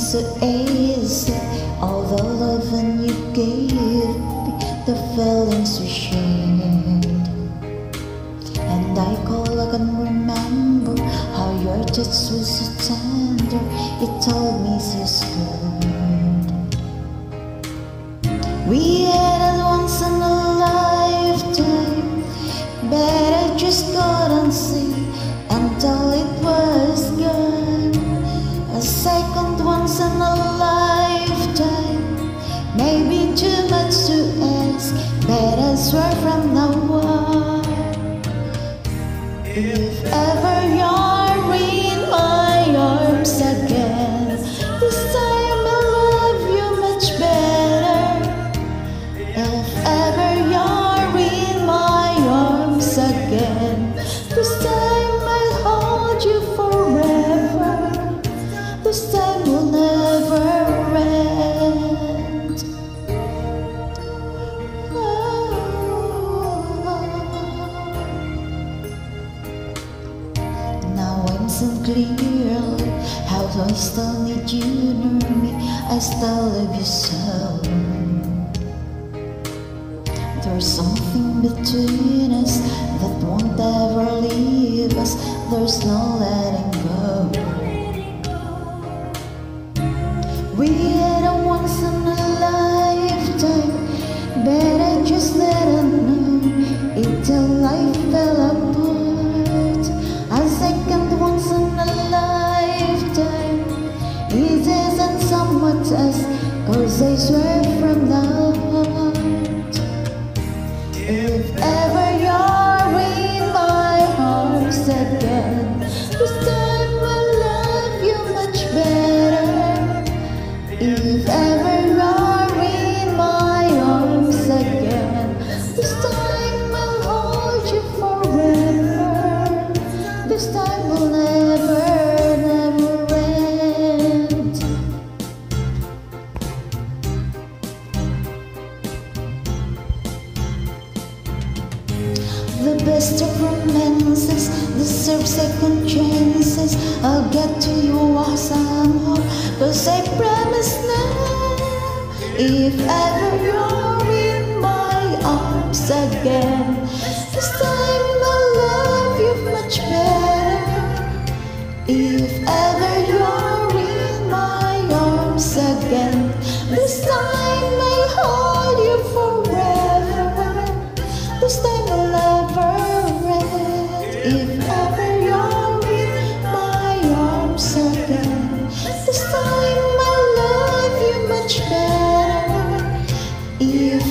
so easy. All the love and you gave me, the feelings we shared. And I can remember how your touch was so tender. It told me so scared. We had it once in a lifetime, but I just couldn't see until it was gone. A second once in a lifetime, maybe too much to ask, but I swear from now on, if ever you're in my arms again, this time I'll love you much better. If ever you're in my arms again, this time I'll hold you forever. This time will never end. Now I'm seeing clearly how I still need you near me. I still love you so. There's something between us that won't ever leave us. There's no letting go. We had a once in a lifetime, but I just didn't know it till life fell apart. A second once in a lifetime, it isn't so much as, 'cause I swear from now on, if ever you're in my arms again, this time I'll love you much better. If ever you're in my arms again, this time I'll hold you forever. This time will never, never end. The best of romances deserve second chances. I'll get to you somehow, 'cause I promise now, if ever you're in my arms again, this time I'll love you much better. If ever you're in my arms again, this time I'll hold you forever. This time will never end. If ever you're in my arms again, this time I'll love you much better. If